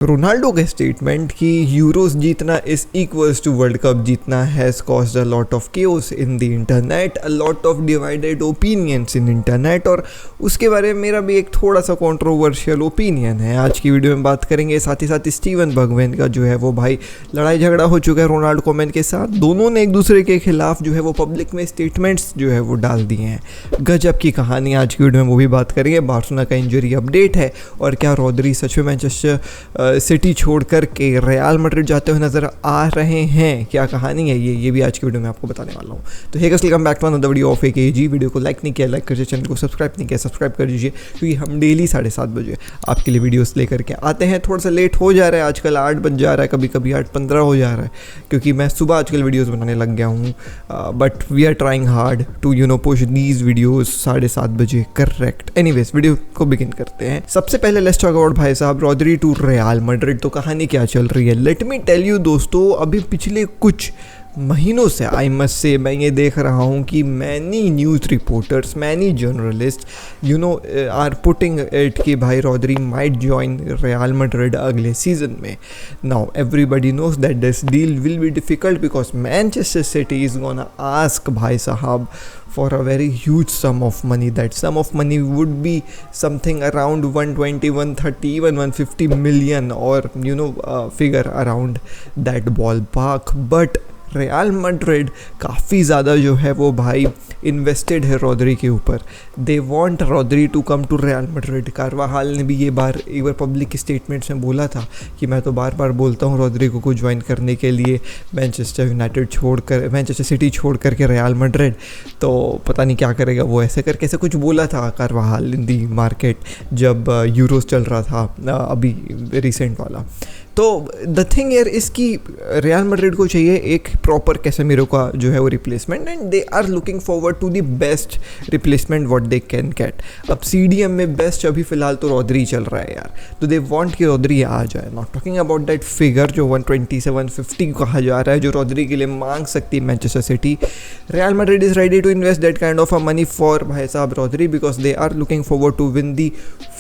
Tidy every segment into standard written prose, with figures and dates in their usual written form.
Ronaldo के statement कि euros जीतना is equals to world cup जीतना has caused a lot of chaos in the internet, a lot of divided opinions in internet. और उसके बारे में मेरा भी एक थोड़ा सा कंट्रोवर्शियल ओपिनियन है। आज की वीडियो में बात करेंगे। साथ ही साथ स्टीवन बर्गवैन का जो है वो भाई लड़ाई झगड़ा हो चुका है रोनाल्डो कोमैन के साथ। दोनों ने एक दूसरे के खिलाफ जो है वो पब्लिक में स्टेटमेंट्स जो है वो डाल दिए हैं। गजब की कहानी आज की वीडियो में वो भी बात करेंगे। बार्सिलोना का इंजरी अपडेट है और क्या रॉड्री सच में मैनचेस्टर सिटी छोड़ कर के रियल मैड्रिड जाते हुए नजर आ रहे हैं, क्या कहानी है ये भी आज की वीडियो में आपको बताने वाला हूँ। तो hey guys, welcome back to another video of AKG. Video को लाइक नहीं किया, लाइक कर दीजिए। चैनल को सब्सक्राइब नहीं किया, सब्सक्राइब कर दीजिए, क्योंकि हम डेली 7:30 बजे आपके लिए वीडियोस लेकर के आते हैं। थोड़ा सा लेट हो जा रहा है, आजकल 8 बज जा रहा है, कभी कभी 8:15 हो जा रहा है, क्योंकि मैं सुबह आजकल वीडियोस बनाने लग गया हूँ। But we are trying hard to push these videos 7:30 बजे करेक्ट। एनीवेज, वीडियो को बिगिन करते हैं। सबसे पहले लेट्स टॉक अबाउट भाई साहब रॉड्री टू रियल मैड्रिड। तो कहानी क्या चल रही है, लेट मी टेल यू दोस्तों। अभी पिछले कुछ महीनों से आई मस्ट से मैं ये देख रहा हूँ कि many news reporters, many journalist are putting it कि भाई Rodri might join Real Madrid अगले सीजन में। Now everybody knows that this deal will be difficult because Manchester City is gonna ask भाई साहब for a very huge sum of money. That sum of money would be something around 120, 130, even 150 million, or figure around that ballpark. But real Madrid काफ़ी ज़्यादा जो है वो भाई invested है Rodri के ऊपर। They want Rodri to come to Real Madrid. Carvajal ने भी एक बार पब्लिक स्टेटमेंट्स में बोला था कि मैं तो बार बार बोलता हूँ रॉड्री को ज्वाइन करने के लिए मैनचेस्टर सिटी छोड़ करके रियल मैड्रिड, तो पता नहीं क्या करेगा वो। ऐसे कुछ बोला था कार्वाहाल इन दी मार्केट जब यूरोस चल रहा था अभी रिसेंट वाला। तो द थिंग यार इसकी रियल मैड्रिड को चाहिए एक प्रॉपर कैसेमीरो का जो है वो replacement, and they are looking forward to the best replacement what they can get. अब सीडीएम में बेस्ट अभी फिलहाल तो रॉड्री चल रहा है यार, तो दे वांट कि रॉड्री आ जाए। Not talking about that figure जो 120 से 150 कहा जा रहा है जो रॉड्री के लिए मांग सकती है Manchester City. Real Madrid is ready to invest that kind of a money for भाई साहब Rodri because they are looking forward to win the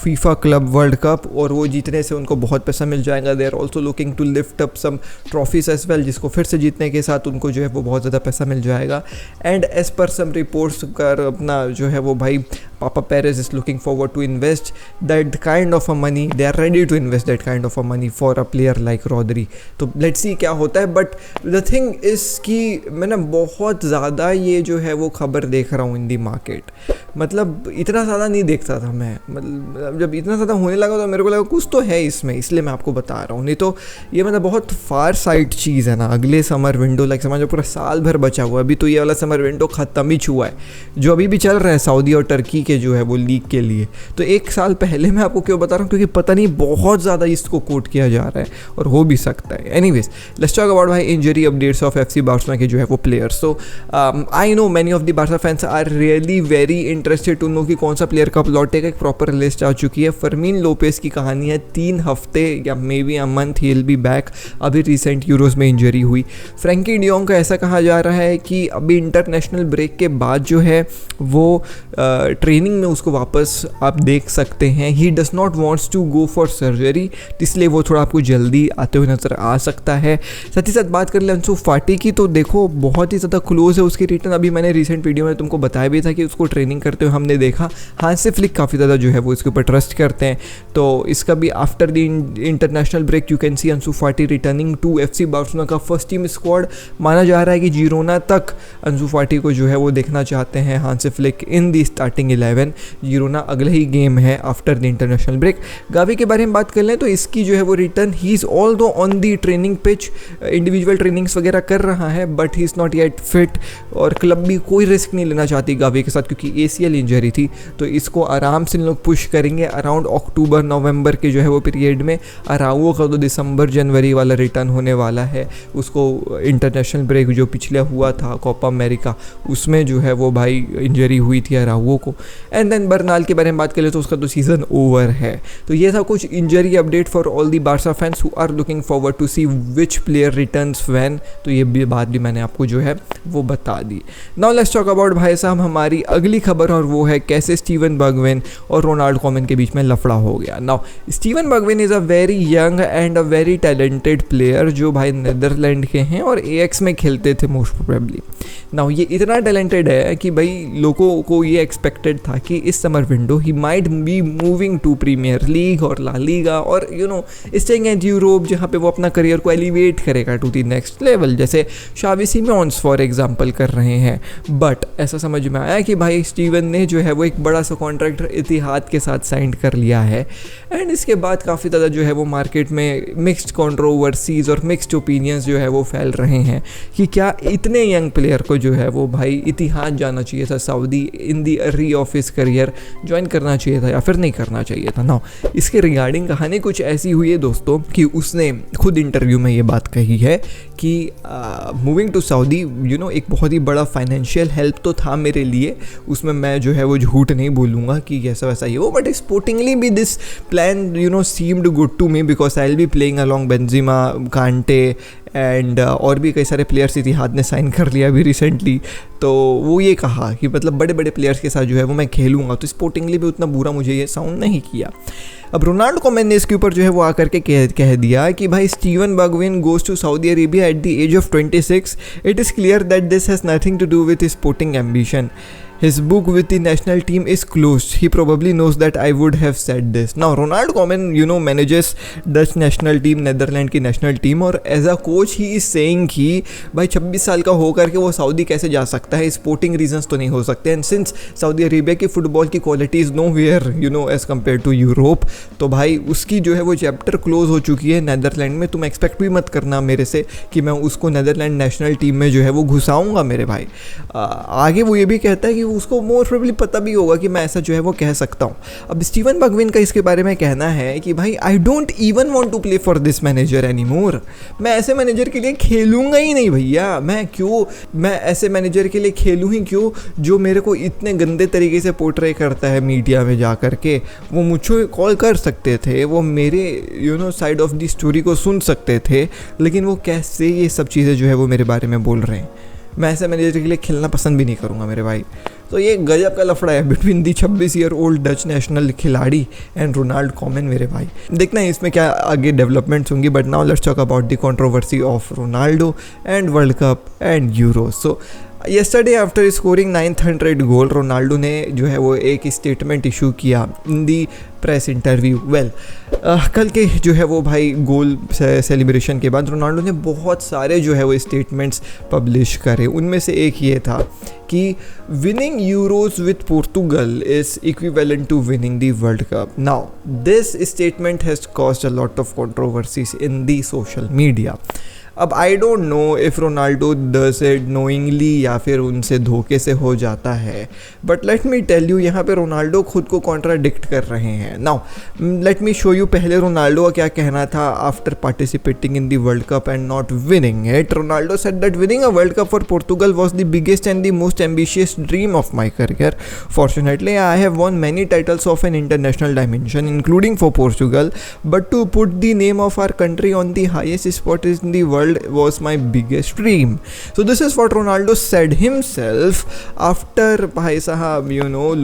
FIFA club World Cup, और वो जीतने से उनको बहुत पैसा मिल जाएगा। They are also looking to lift up some trophies as well, जिसको फिर से जीतने के साथ उनको जो है वो बहुत ज़्यादा पैसा मिल जाएगा। And as per some reports कर अपना जो है वो भाई papa Perez is looking forward to invest that kind of a money. They are ready to invest that kind of a money for a player like Rodri. तो let's see क्या होता है। बट द थिंग इज कि मैंने बहुत ज़्यादा ये जो है वो खबर देख रहा हूँ इन दी मार्केट। मतलब इतना ज़्यादा नहीं देखता था मैं, मतलब जब इतना ज़्यादा होने लगा तो मेरे को लगा कुछ तो है इसमें, इसलिए मैं आपको बता रहा हूँ। नहीं तो ये मतलब बहुत फार साइड चीज़ है ना। अगले समर विंडो लाइक समझो पूरा साल भर बचा हुआ है। अभी तो ये वाला समर विंडो ख़त्म ही हुआ है जो अभी भी चल रहा है सऊदी और टर्की के जो है वो लीग के लिए। तो एक साल पहले मैं आपको क्यों बता रहा हूँ, क्योंकि पता नहीं बहुत ज़्यादा इसको कोट किया जा रहा है और हो भी सकता है। एनीवेज, लेट्स टॉक अबाउट भाई injury updates of FC Barcelona के जो है वो players. So I know many of the Barca fans are really very interested to know कि कौन सा प्लेयर कब लौटेगा। एक प्रॉपर लिस्ट आ चुकी है। फर्मीन लोपेस की कहानी है 3 हफ्ते या may be a month he will be back. अभी रिसेंट यूरोस में इंजरी हुई। फ्रैंकी डियोंग का ऐसा कहा जा रहा है कि अभी इंटरनेशनल ब्रेक के बाद जो है वो ट्रेनिंग में उसको वापस आप देख सकते हैं। He does not wants to go for surgery, इसलिए वो थोड़ा आपको जल्दी आते हुए नजर आ सकता है। साथ ही साथ बात कर ले अंसु फाटी की, तो देखो बहुत ही ज़्यादा क्लोज है उसकी रिटर्न। अभी मैंने रिसेंट वीडियो में तुमको बताया भी था कि उसको ट्रेनिंग करते हुए हमने देखा। हांसी फ्लिक काफ़ी ज़्यादा जो है वो इसके ऊपर ट्रस्ट करते हैं। तो इसका भी after the international break you can see Ansu Fati returning to FC Barcelona का फर्स्ट टीम स्क्वाड। माना जा रहा है कि जीरोना तक अंसु फाटी को जो है वो देखना चाहते हैं Hansi Flick in the starting 11। Girona अगले ही गेम है after the international break. Gavi के बारे में बात कर लें तो इसकी जो है वो रिटर्न, ही इज़ ऑल दो on the training pitch, individual trainings वगैरह कर रहा है, but he is not yet fit. और क्लब भी कोई रिस्क नहीं लेना चाहती गावी के साथ, क्योंकि ACL इंजरी थी। तो इसको आराम से लोग पुश करेंगे अराउंड अक्टूबर नवंबर के जो है वो पीरियड में। अराउओ का तो दिसंबर जनवरी वाला रिटर्न होने वाला है। उसको इंटरनेशनल ब्रेक जो पिछले हुआ था कोपा अमेरिका, उसमें जो है वो भाई इंजरी हुई थी अराउओ को। एंड देन बर्नाल के बारे में बात करें तो उसका तो सीज़न ओवर है। तो ये था कुछ injury update for all the Barca fans who are looking forward to see which player returns when. तो ये बात भी मैंने आपको जो है वो बता दी। नाउ लेट्स टॉक अबाउट भाई साहब हमारी अगली खबर, और वो है कैसे स्टीवन बर्गवैन और रोनाल्डो कोमैन के बीच में लफड़ा हो गया। Now Steven Bergwijn is a very young and and a very talented player जो भाई नीदरलैंड के हैं और AX में खेलते थे मोस्ट प्रोबेबली। नाउ ये इतना टैलेंटेड है कि भाई लोगों को ये एक्सपेक्टेड था कि इस समर विंडो ही might be moving to Premier League और ला लीगा और स्टेइंग एट यूरोप, जहाँ पे वो अपना करियर को एलिवेट करेगा टू दी नेक्स्ट लेवल, जैसे शावी सिमोन्स फॉर एग्जांपल कर रहे हैं। बट ऐसा समझ में आया कि भाई स्टीवन ने जो है वो एक बड़ा सा कॉन्ट्रैक्ट इतिहाद के साथ साइन कर लिया है एंड इसके बाद काफ़ी ज़्यादा जो है वो मार्केट में मिक्स्ड कंट्रोवर्सीज और मिक्स्ड ओपिनियंस जो है वो फैल रहे हैं कि क्या इतने यंग प्लेयर को जो है वो भाई इतिहाद जाना चाहिए था, Saudi in the early of his career join करना चाहिए था या फिर नहीं करना चाहिए था। ना इसके रिगार्डिंग कहानी कुछ ऐसी हुई है दोस्तों कि उसने खुद इंटरव्यू में ये बात कही है कि मूविंग टू सऊदी एक बहुत ही बड़ा फाइनेंशियल हेल्प तो था मेरे लिए, उसमें मैं जो है वो झूठ नहीं बोलूँगा कि ऐसा वैसा ही हो, बट स्पोर्टिंगली भी this plan seemed good to me because I will be playing along Benzema, Kante and और भी कई सारे प्लेयर्स इतिहाद ने साइन कर लिया अभी रिसेंटली। तो वो ये कहा कि मतलब बड़े बड़े प्लेयर्स के साथ जो है वो मैं खेलूँगा, तो स्पोर्टिंगली भी उतना बुरा मुझे ये साउंड नहीं किया। अब रोनाल्डो कोमन ने इसके ऊपर जो है वो आकर के कह दिया कि भाई Steven Bergwijn goes to Saudi Arabia at the age of 26, it is clear that this has nothing to do with sporting ambition. His book with the national team is closed. He probably knows that I would have said this. Now, Ronald Koeman, manages Dutch national team, Netherlands की national team, और as a coach he is saying कि भाई 26 साल का होकर के वो Saudi कैसे जा सकता है, स्पोर्टिंग रीजंस तो नहीं हो सकते। एंड सिंस सऊदी अरेबिया की फुटबॉल की quality is nowhere as compare to Europe, तो भाई उसकी जो है वो चैप्टर क्लोज हो चुकी है नेदरलैंड में। तुम एक्सपेक्ट भी मत करना मेरे से कि मैं उसको नेदरलैंड नेशनल टीम में जो है वो घुसाऊँगा मेरे भाई। आगे वो ये भी कहता है कि उसको मोर प्रोबेबली पता भी होगा कि मैं ऐसा जो है वो कह सकता हूँ। अब स्टीवन बर्गविन का इसके बारे में कहना है कि भाई I don't even want to play for this manager anymore. मैं ऐसे मैनेजर के लिए खेलूंगा ही नहीं भैया। मैं ऐसे मैनेजर के लिए खेलूँ ही क्यों जो मेरे को इतने गंदे तरीके से पोर्ट्रे करता है मीडिया में जा कर के। वो मुझे कॉल कर सकते थे, वो मेरे साइड ऑफ द स्टोरी को सुन सकते थे, लेकिन वो कैसे ये सब चीज़ें जो है वो मेरे बारे में बोल रहे हैं। मैं ऐसे मैनेजर के लिए खेलना पसंद भी नहीं करूँगा मेरे भाई। तो ये गजब का लफड़ा है between the 26 year old Dutch national खिलाड़ी एंड रोनाल्ड कोमन मेरे भाई। देखना है इसमें क्या आगे डेवलपमेंट्स होंगी। But now let's talk about the controversy of Ronaldo and world cup and euro. So yesterday after scoring 900 goal, Ronaldo ने जो है वो एक स्टेटमेंट इशू किया इन दी प्रेस इंटरव्यू। कल के जो है वो भाई गोल सेलिब्रेशन के बाद रोनाल्डो ने बहुत सारे जो है वो स्टेटमेंट्स पब्लिश करे। उनमें से एक ये था कि winning euros with Portugal is equivalent to winning the world cup. Now this statement has caused a lot of controversies in the social media. अब I don't know if Ronaldo does it knowingly या फिर उनसे धोखे से हो जाता है, but let me tell you, यहाँ पे रोनाल्डो खुद को कॉन्ट्राडिक्ट कर रहे हैं। Now let me show you पहले रोनाल्डो का क्या कहना था after participating in the world cup and not winning it. Ronaldo said that winning a world cup for Portugal was the biggest and the most ambitious dream of my career. Fortunately, I have won many titles of an international dimension, including for Portugal, but to put the name of our country on the highest spot in the world was my biggest dream. So this is what Ronaldo said himself after भाई साहब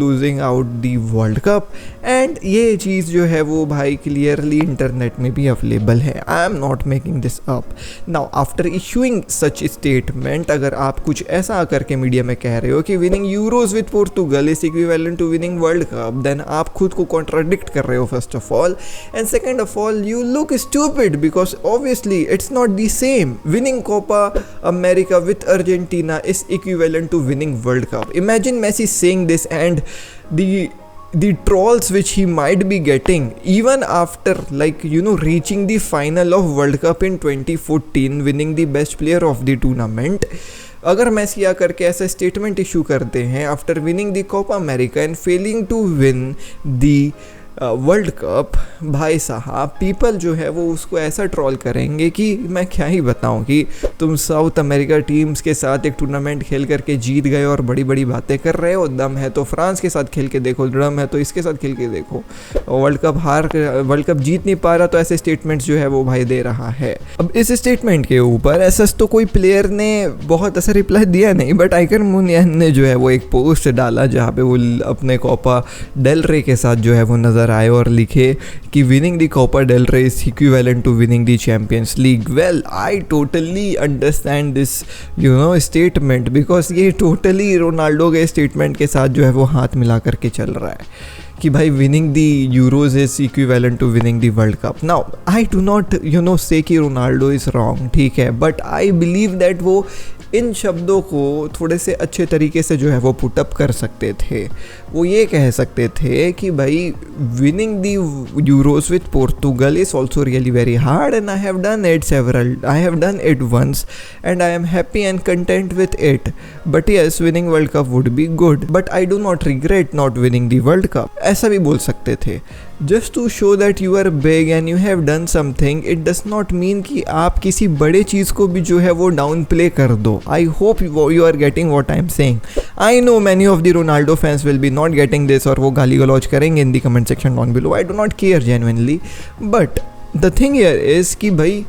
losing out the World Cup. And ये चीज़ जो है वो भाई clearly internet में भी available है। I am not making this up. Now after issuing such statement, अगर आप कुछ ऐसा आकर के मीडिया में कह रहे हो कि winning euros with Portugal is equivalent to winning World Cup, then आप खुद को कॉन्ट्राडिक्ट कर रहे हो first of all, and second of all you look stupid because obviously it's not the same. Winning Copa America with Argentina is equivalent to winning World Cup. Imagine Messi saying this and the trolls which he might be getting even after reaching the final of World Cup in 2014, winning the best player of the tournament. अगर मैसी आकर के ऐसा statement issue करते हैं after winning the Copa America and failing to win the world Cup, भाई साहब people जो है वो उसको ऐसा ट्रोल करेंगे कि मैं क्या ही बताऊं कि तुम साउथ अमेरिका टीम्स के साथ एक टूर्नामेंट खेल करके जीत गए और बड़ी बड़ी बातें कर रहे हो। दम है तो फ्रांस के साथ खेल के देखो, दम है तो इसके साथ खेल के देखो। वर्ल्ड कप जीत नहीं पा रहा तो ऐसे स्टेटमेंट्स जो है वो भाई दे रहा है। अब इस स्टेटमेंट के ऊपर ऐसा तो कोई प्लेयर ने बहुत ऐसा रिप्लाई दिया नहीं, बट आइकर मुनियन ने जो है वो एक पोस्ट डाला जहाँ पे वो अपने कोपा डेल रे के साथ जो है वो नज़र अंदर आए और लिखे कि winning the Copa del Rey is equivalent to winning the Champions League. Well, I totally understand this statement, because ये टोटली रोनाल्डो के स्टेटमेंट के साथ जो है वो हाथ मिला करके चल रहा है कि भाई winning the Euros is equivalent to winning the world cup. Now I do not say कि रोनाल्डो इज़ रॉन्ग, ठीक है, बट आई बिलीव दैट वो इन शब्दों को थोड़े से अच्छे तरीके से जो है वो पुटअप कर सकते थे। वो ये कह सकते थे कि भाई winning the Euros with Portugal is also really very hard and I have done it once and I am happy and content with it, but yes winning World Cup would be good, but I do not regret not winning the world Cup. ऐसा भी बोल सकते थे। Just to show that you are big and you have done something, it does not mean कि आप किसी बड़े चीज़ को भी जो है वो डाउन प्ले कर दो। I hope you are getting what I am saying. I know many of the Ronaldo fans will be not getting this और वो गाली गलौज करेंगे in the comment section down below. I do not care genuinely, but the thing here is कि भाई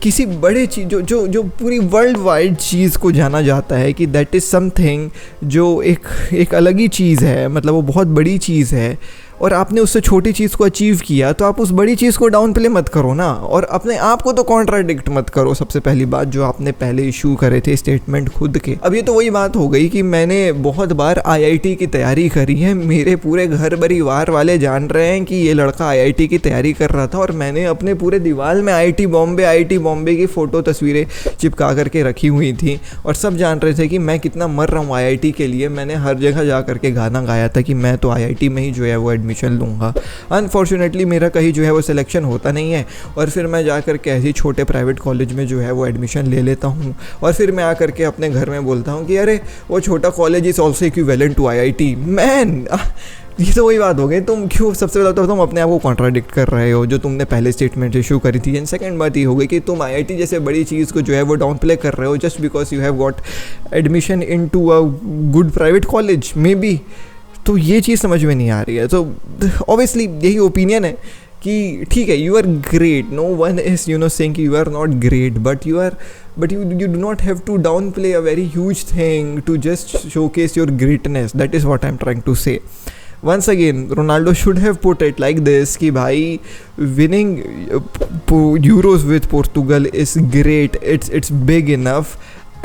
किसी बड़े चीज़ जो पूरी वर्ल्ड वाइड चीज़ को जाना जाता है कि दैट इज़ समथिंग जो एक अलग ही चीज़ है, मतलब वो बहुत बड़ी चीज़ है, और आपने उससे छोटी चीज़ को अचीव किया तो आप उस बड़ी चीज़ को डाउन प्ले मत करो ना, और अपने आप को तो कॉन्ट्राडिक्ट मत करो। सबसे पहली बात जो आपने पहले इशू करे थे स्टेटमेंट खुद के। अब ये तो वही बात हो गई कि मैंने बहुत बार IIT की तैयारी करी है, मेरे पूरे घर परिवार वाले जान रहे हैं कि ये लड़का IIT की तैयारी कर रहा था, और मैंने अपने पूरे दीवार में IIT बॉम्बे की फ़ोटो तस्वीरें चिपका करके रखी हुई थी, और सब जान रहे थे कि मैं कितना मर रहा हूँ IIT के लिए। मैंने हर जगह जा करके गाना गाया था कि मैं तो IIT में ही जो है वो एडमिशन लूँगा। अनफॉर्चुनेटली मेरा कहीं जो है वो सिलेक्शन होता नहीं है, और फिर मैं जा करके ऐसे छोटे प्राइवेट कॉलेज में जो है वो एडमिशन ले लेता हूँ, और फिर मैं आकर के अपने घर में बोलता हूँ कि अरे वो छोटा college is also equivalent to IIT। Man, ये तो वही बात हो गई। तुम क्यों, सबसे पहले तो तुम अपने आप को कॉन्ट्राडिक्ट कर रहे हो जो तुमने पहले स्टेटमेंट इशू करी थी, एंड सेकंड बात ये हो गई कि तुम IIT जैसे बड़ी चीज़ को जो है वो डाउन प्ले कर रहे हो just because you have got admission into a good private college maybe. तो ये चीज़ समझ में नहीं आ रही है। तो ऑब्वियसली यही ओपिनियन है कि ठीक है, you are great, no one is saying कि you are not great, but you do not have to downplay a very huge thing to just showcase your greatness. That is what I'm trying to say. Once again, Ronaldo should have put it like this कि भाई winning Euros with Portugal is great, it's big enough,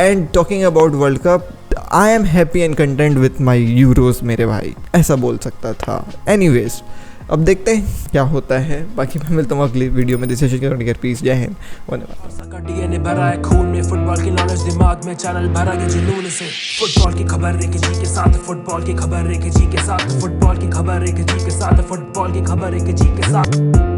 and talking about World Cup, I am happy and content with my Euros मेरे भाई, ऐसा बोल सकता था। Anyways, अब देखते हैं क्या होता है। बाकी मैं मिलता हूँ अगली वीडियो में। पीस, जय हिंद, धन्यवाद। भरा है खून में फुटबॉल की नॉलेज दिमाग में, चैनल भरा के जुनून से। फुटबॉल की खबर एक जी के साथ, फुटबॉल की खबर एक जी के साथ, फुटबॉल की खबर एक जी के साथ, फुटबॉल की खबर एक जी के साथ।